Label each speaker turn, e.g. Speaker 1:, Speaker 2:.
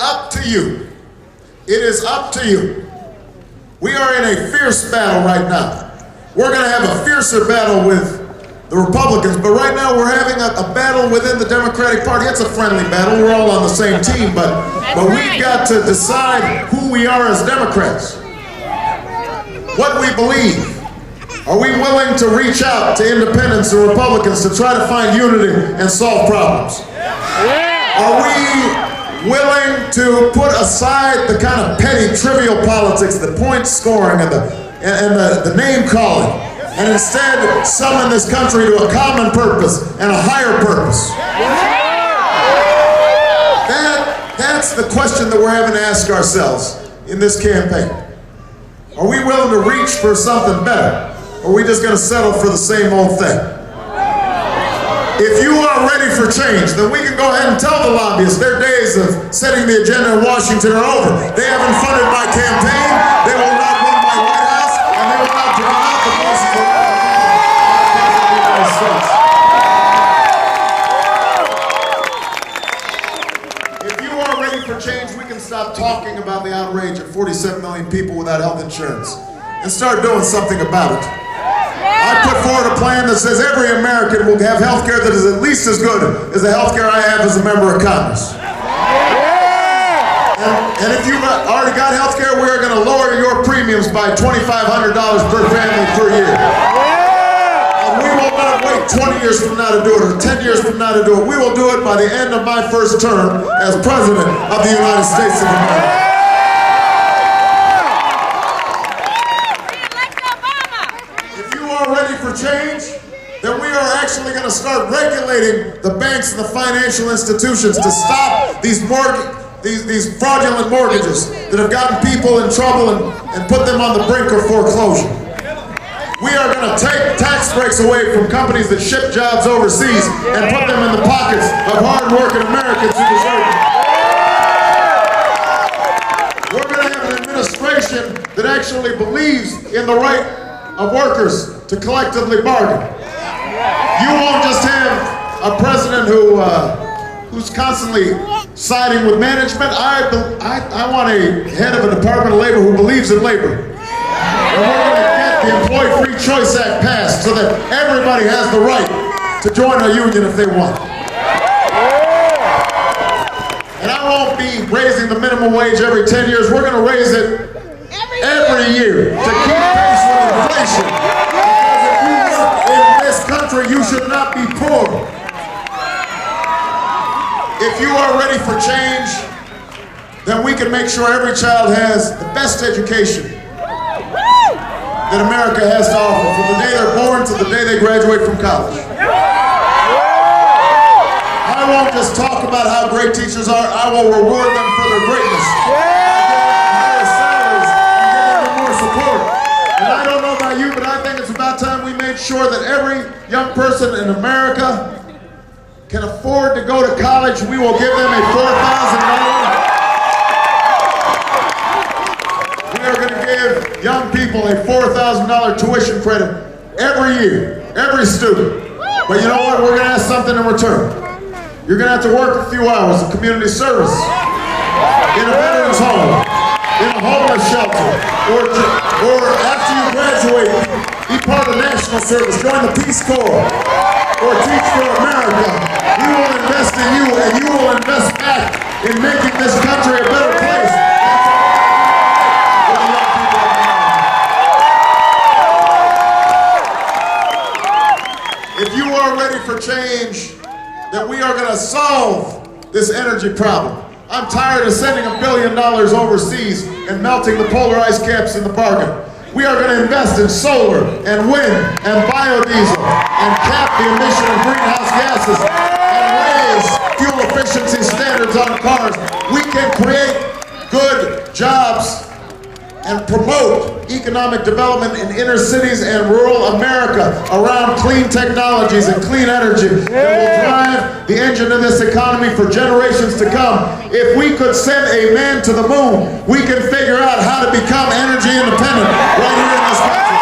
Speaker 1: up to you. It is up to you. We are in a fierce battle right now. We're going to have a fiercer battle with the Republicans, but right now we're having a battle within the Democratic Party. It's a friendly battle. We're all on the same team, but we've got to decide who we are as Democrats. What we believe. Are we willing to reach out to independents and Republicans to try to find unity and solve problems? Are we willing to put aside the kind of petty, trivial politics, the point scoring and the name calling, and instead summon this country to a common purpose and a higher purpose? That's the question that we're having to ask ourselves in this campaign. Are we willing to reach for something better? Or are we just going to settle for the same old thing? If you are ready for change, then we can go ahead and tell the lobbyists their days of setting the agenda in Washington are over. They haven't funded my campaign, they will not run my White House, and they will not drown out the voices of the United States. If you are ready for change, we can stop talking about the outrage of 47 million people without health insurance and start doing something about it. I put forward a plan that says every American will have health care that is at least as good as the health care I have as a member of Congress. And if you've already got health care, we are going to lower your premiums by $2,500 per family per year. And we will not wait 20 years from now to do it, or 10 years from now to do it. We will do it by the end of my first term as President of the United States of America. Ready for change, then we are actually going to start regulating the banks and the financial institutions to stop these fraudulent mortgages that have gotten people in trouble and put them on the brink of foreclosure. We are going to take tax breaks away from companies that ship jobs overseas and put them in the pockets of hard-working Americans who deserve them. We're going to have an administration that actually believes in the right of workers to collectively bargain. You won't just have a president who's constantly siding with management. I want a head of a Department of Labor who believes in labor. And we're going to get the Employee Free Choice Act passed so that everybody has the right to join a union if they want. And I won't be raising the minimum wage every 10 years. We're going to raise it every year to keep pace with inflation. Because if you work in this country, you should not be poor. If you are ready for change, then we can make sure every child has the best education that America has to offer, from the day they're born to the day they graduate from college. I won't just talk about how great teachers are, I will reward them for their greatness. And I don't know about you, but I think it's about time we made sure that every young person in America can afford to go to college. We will give them a $4,000. We are going to give young people a $4,000 tuition credit every year, every student. But you know what? We're going to ask something in return. You're going to have to work a few hours of community service in a veteran's home, in a homeless shelter, or after you graduate, be part of national service, join the Peace Corps, or teach for America. We will invest in you, and you will invest back in making this country a better place. If you are ready for change, then we are going to solve this energy problem. I'm tired of sending $1 billion overseas and melting the polar ice caps in the bargain. We are going to invest in solar and wind and biodiesel and cap the emission of greenhouse gases and raise fuel efficiency standards on cars. We can create good jobs and promote economic development in inner cities and rural America around clean technologies and clean energy that will drive the engine of this economy for generations to come. If we could send a man to the moon, we can figure out how to become energy independent right here in this country.